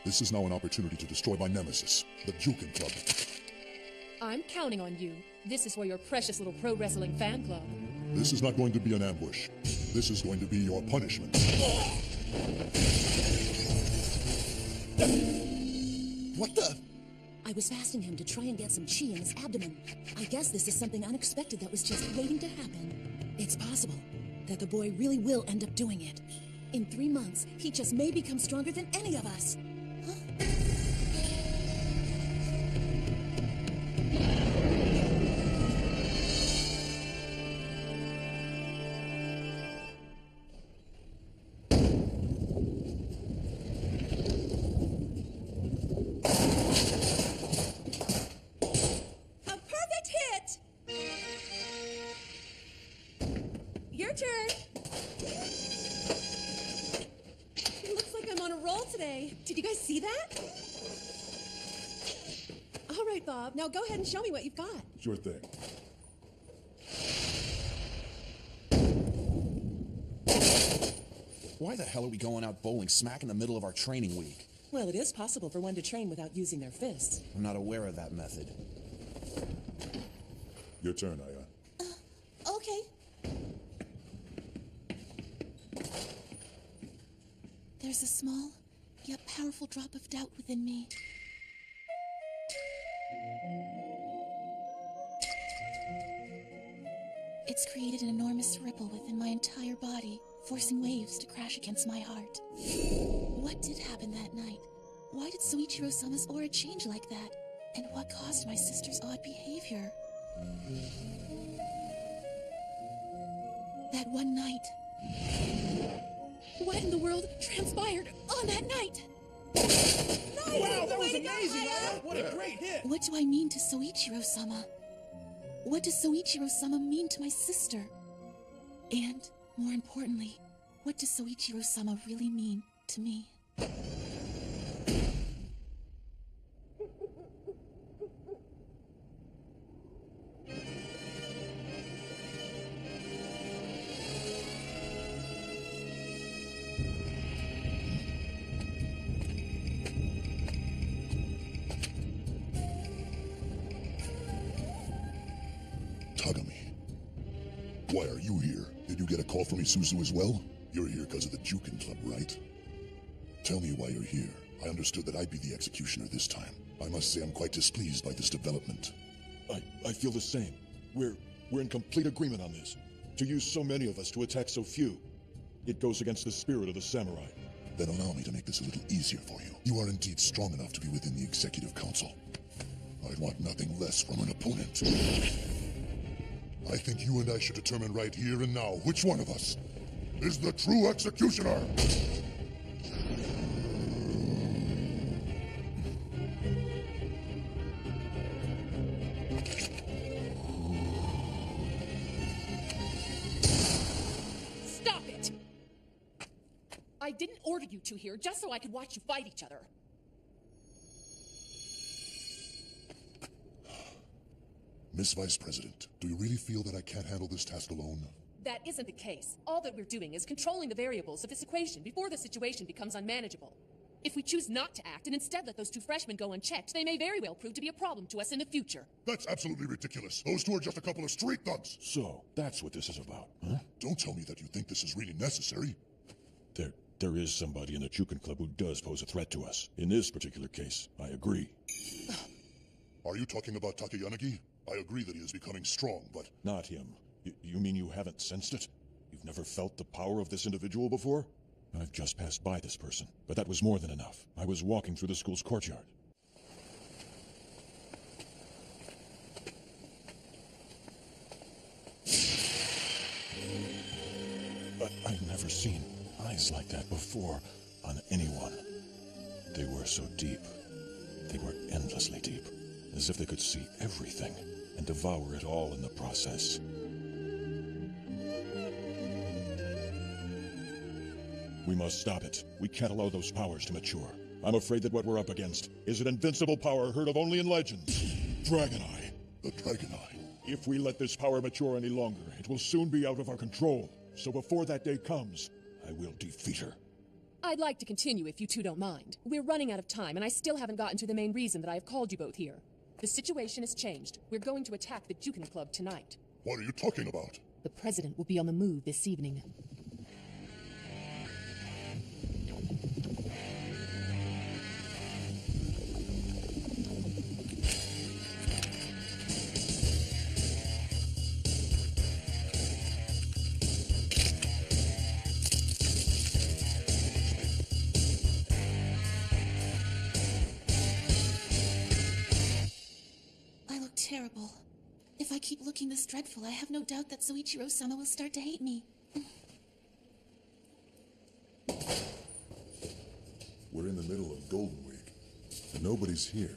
This is now an opportunity to destroy my nemesis, the Jukin Club. I'm counting on you. This is for your precious little pro wrestling fan club. This is not going to be an ambush. This is going to be your punishment. What the? I was fasting him to try and get some chi in his abdomen. I guess this is something unexpected that was just waiting to happen. It's possible that the boy really will end up doing it. In 3 months, he just may become stronger than any of us. Your turn. Looks like I'm on a roll today. Did you guys see that? All right, Bob. Now go ahead and show me what you've got. Sure thing. Why the hell are we going out bowling smack in the middle of our training week? Well, it is possible for one to train without using their fists. I'm not aware of that method. Your turn, Aya. Okay. There's a small, yet powerful drop of doubt within me. It's created an enormous ripple within my entire body, forcing waves to crash against my heart. What did happen that night? Why did Soichiro-sama's aura change like that? And what caused my sister's odd behavior? That one night. What in the world transpired on that night? Wow, that was amazing, Aya! What a great hit! What do I mean to Soichiro-sama? What does Soichiro-sama mean to my sister? And, more importantly, what does Soichiro-sama really mean to me? Why are you here? Did you get a call from Isuzu as well? You're here because of the Jukin Club, right? Tell me why you're here. I understood that I'd be the executioner this time. I must say I'm quite displeased by this development. I feel the same. We're in complete agreement on this. To use so many of us to attack so few, it goes against the spirit of the samurai. Then allow me to make this a little easier for you. You are indeed strong enough to be within the Executive Council. I want nothing less from an opponent. I think you and I should determine right here and now which one of us is the true executioner. Stop it! I didn't order you two here just so I could watch you fight each other. Miss Vice President, do you really feel that I can't handle this task alone? That isn't the case. All that we're doing is controlling the variables of this equation before the situation becomes unmanageable. If we choose not to act and instead let those two freshmen go unchecked, they may very well prove to be a problem to us in the future. That's absolutely ridiculous. Those two are just a couple of street thugs. So, that's what this is about, huh? Don't tell me that you think this is really necessary. There is somebody in the Chukin Club who does pose a threat to us. In this particular case, I agree. Are you talking about Takeyanagi? I agree that he is becoming strong, but... Not him. You mean you haven't sensed it? You've never felt the power of this individual before? I've just passed by this person, but that was more than enough. I was walking through the school's courtyard. But I've never seen eyes like that before on anyone. They were so deep. They were endlessly deep, as if they could see everything and devour it all in the process. We must stop it. We can't allow those powers to mature. I'm afraid that what we're up against is an invincible power heard of only in legends. Dragon Eye. The Dragon Eye. If we let this power mature any longer, it will soon be out of our control. So before that day comes, I will defeat her. I'd like to continue if you two don't mind. We're running out of time, and I still haven't gotten to the main reason that I have called you both here. The situation has changed. We're going to attack the Jukin Club tonight. What are you talking about? The president will be on the move this evening. Terrible. If I keep looking this dreadful, I have no doubt that Soichiro-sama will start to hate me. We're in the middle of Golden Week, and nobody's here.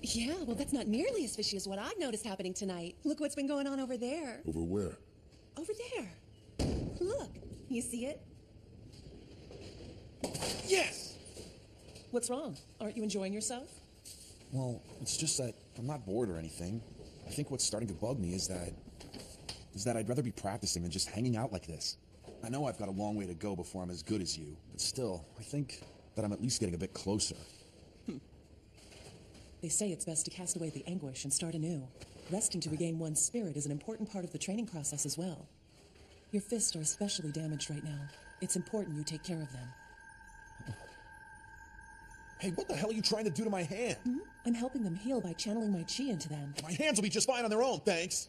Yeah, well, that's not nearly as fishy as what I've noticed happening tonight. Look what's been going on over there. Over where? Over there. Look, you see it? Yes! What's wrong? Aren't you enjoying yourself? Well, it's just that I'm not bored or anything. I think what's starting to bug me is that I'd rather be practicing than just hanging out like this. I know I've got a long way to go before I'm as good as you, but still, I think that I'm at least getting a bit closer. They say it's best to cast away the anguish and start anew. Resting to regain one's spirit is an important part of the training process as well. Your fists are especially damaged right now. It's important you take care of them. Hey, what the hell are you trying to do to my hand? I'm helping them heal by channeling my chi into them. My hands will be just fine on their own, thanks.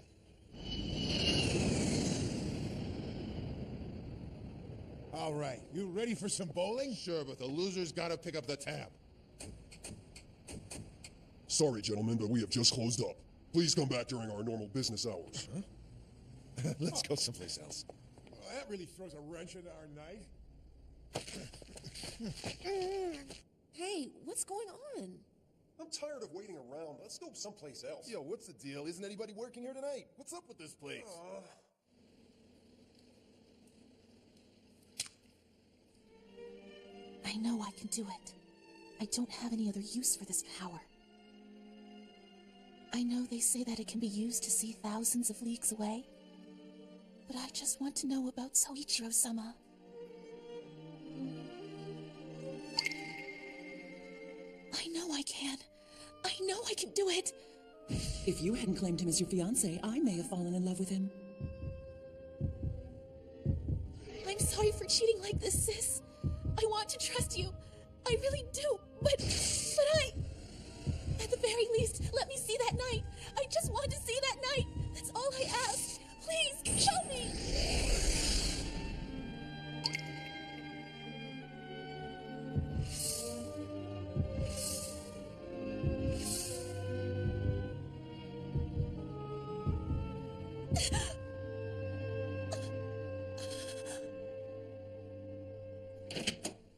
All right, you ready for some bowling? Sure, but the loser's gotta pick up the tab. Sorry, gentlemen, but we have just closed up. Please come back during our normal business hours. Huh? Let's go someplace else. Well, that really throws a wrench into our night. Hey, what's going on? I'm tired of waiting around. Let's go someplace else. Yo, what's the deal? Isn't anybody working here tonight? What's up with this place? I know I can do it. I don't have any other use for this power. I know they say that it can be used to see thousands of leagues away, but I just want to know about Soichiro-sama. I know I can. I know I can do it. If you hadn't claimed him as your fiancé, I may have fallen in love with him. I'm sorry for cheating like this, sis. I want to trust you. I really do, but at the very least, let me see that night. I just want to see that night. That's all I ask. Please, show me.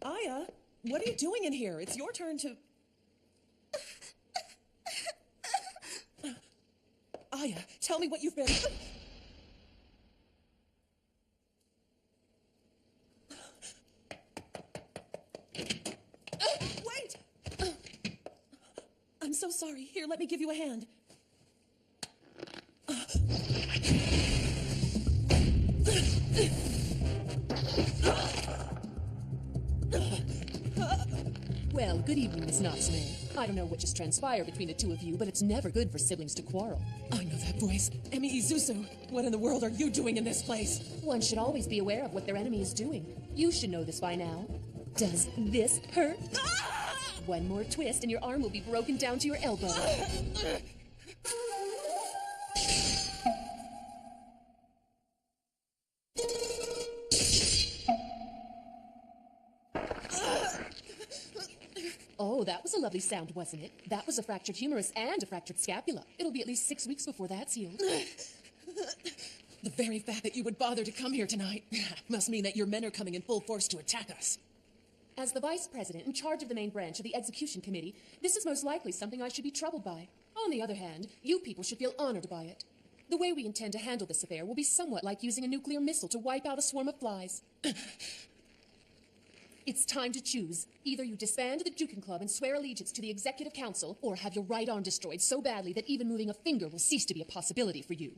Aya, what are you doing in here? It's your turn to... Aya, tell me what you've been... Wait! I'm so sorry. Here, let me give you a hand. Well, good evening, Miss Natsume. I don't know what just transpired between the two of you, but it's never good for siblings to quarrel. I know that voice. Emi Izuzu, what in the world are you doing in this place? One should always be aware of what their enemy is doing. You should know this by now. Does this hurt? One more twist and your arm will be broken down to your elbow. Oh, that was a lovely sound, wasn't it? That was a fractured humerus and a fractured scapula. It'll be at least 6 weeks before that's healed. The very fact that you would bother to come here tonight must mean that your men are coming in full force to attack us. As the vice president in charge of the main branch of the execution committee, this is most likely something I should be troubled by. On the other hand, you people should feel honored by it. The way we intend to handle this affair will be somewhat like using a nuclear missile to wipe out a swarm of flies. It's time to choose. Either you disband the Jukin Club and swear allegiance to the Executive Council, or have your right arm destroyed so badly that even moving a finger will cease to be a possibility for you.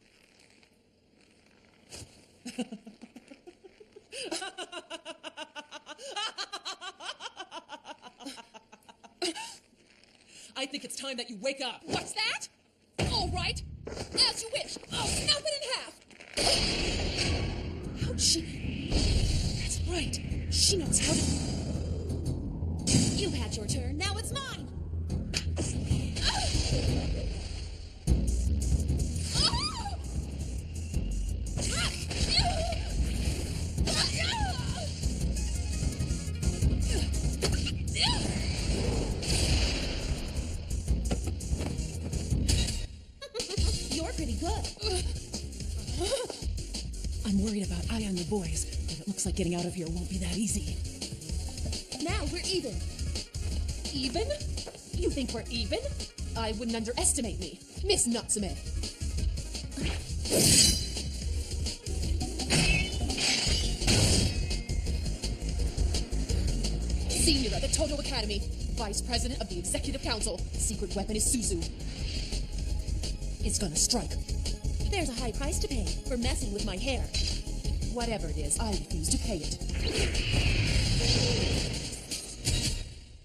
I think it's time that you wake up. What's that? All right. As you wish. I'll snap it in half. How'd she... That's right. She knows how to... You had your turn, now it's mine! You're pretty good. I'm worried about Aya and the boys, but it looks like getting out of here won't be that easy. Now we're even. Even? You think we're even? I wouldn't underestimate me. Miss Natsume. Senior at the Toto Academy. Vice President of the Executive Council. Secret weapon is Suzu. It's gonna strike. There's a high price to pay for messing with my hair. Whatever it is, I refuse to pay it.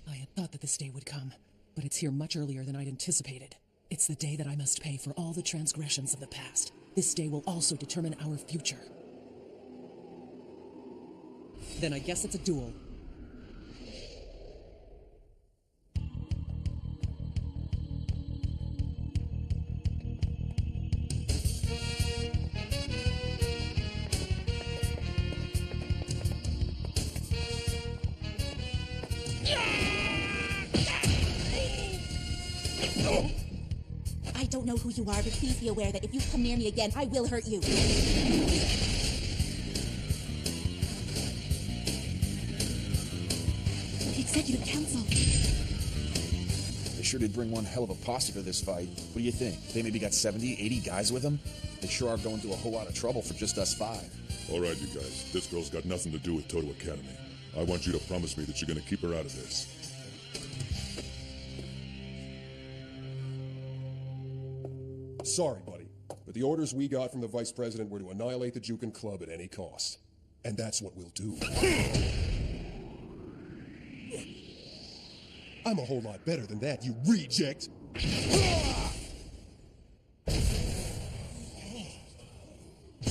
I had thought that this day would come, but it's here much earlier than I'd anticipated. It's the day that I must pay for all the transgressions of the past. This day will also determine our future. Then I guess it's a duel. I don't know who you are, but please be aware that if you come near me again, I will hurt you. The Executive Council. They sure did bring one hell of a posse to this fight. What do you think? They maybe got 70, 80 guys with them? They sure are going through a whole lot of trouble for just us 5. All right, you guys. This girl's got nothing to do with Toto Academy. I want you to promise me that you're gonna keep her out of this. Sorry, buddy, but the orders we got from the Vice President were to annihilate the Jukin Club at any cost. And that's what we'll do. I'm a whole lot better than that, you reject!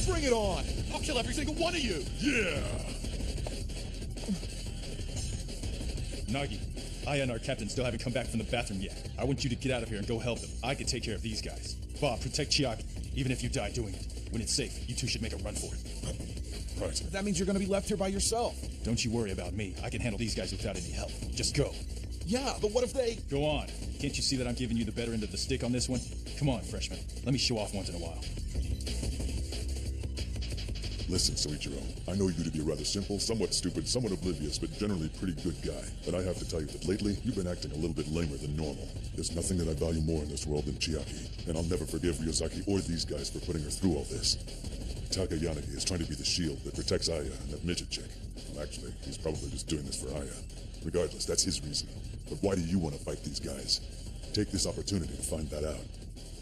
Bring it on! I'll kill every single one of you! Yeah! Nagi, Aya and our captain still haven't come back from the bathroom yet. I want you to get out of here and go help them. I can take care of these guys. Bob, protect Chiaki, even if you die doing it. When it's safe, you two should make a run for it. Right. That means you're gonna be left here by yourself. Don't you worry about me. I can handle these guys without any help. Just go. Yeah, but what if they... Go on. Can't you see that I'm giving you the better end of the stick on this one? Come on, freshman. Let me show off once in a while. Listen, Soichiro, I know you to be a rather simple, somewhat stupid, somewhat oblivious, but generally pretty good guy. But I have to tell you that lately, you've been acting a little bit lamer than normal. There's nothing that I value more in this world than Chiaki, and I'll never forgive Ryozaki or these guys for putting her through all this. Taka Yanagi is trying to be the shield that protects Aya and that midget chick. Well, actually, he's probably just doing this for Aya. Regardless, that's his reason. But why do you want to fight these guys? Take this opportunity to find that out.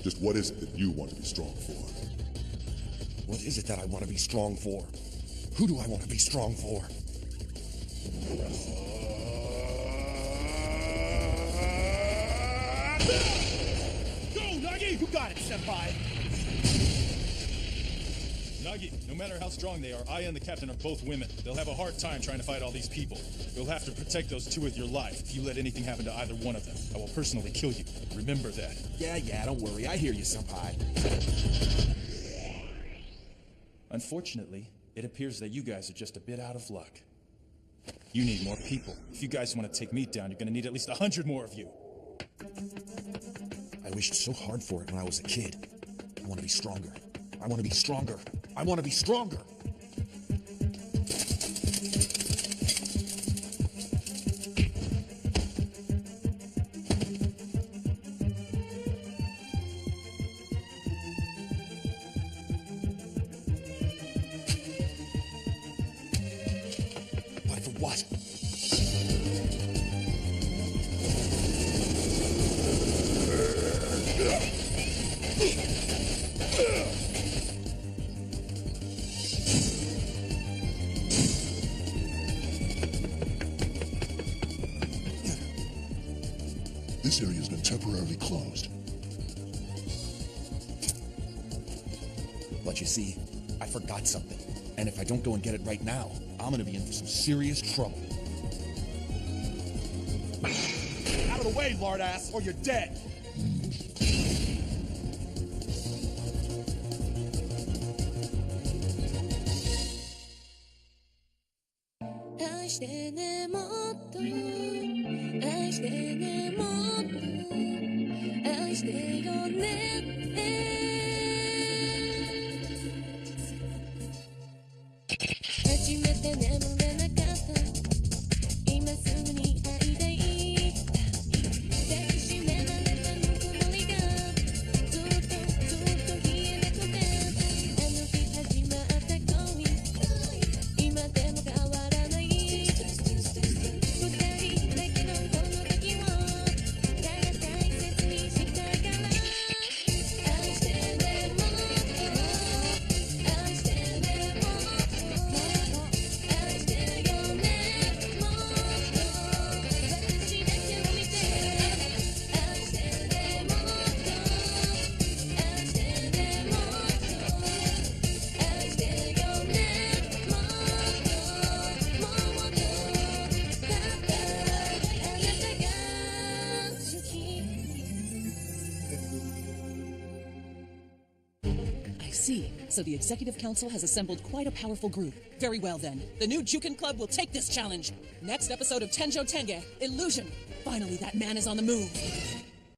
Just what is it that you want to be strong for? What is it that I want to be strong for? Who do I want to be strong for? Go, Nagi! You got it, Senpai! Nagi, no matter how strong they are, I and the captain are both women. They'll have a hard time trying to fight all these people. You'll have to protect those two with your life. If you let anything happen to either one of them, I will personally kill you. Remember that. Yeah, don't worry. I hear you, Senpai. Unfortunately, it appears that you guys are just a bit out of luck. You need more people. If you guys want to take me down, you're gonna need at least 100 more of you. I wished so hard for it when I was a kid. I want to be stronger. I want to be stronger. I want to be stronger. But for what? This area's been temporarily closed. But you see, I forgot something. And if I don't go and get it right now, I'm gonna be in for some serious trouble. Out of the way, lardass, or you're dead! See, so the Executive Council has assembled quite a powerful group. Very well then, the new Juken Club will take this challenge. Next episode of Tenjou Tenge, Illusion. Finally, that man is on the move.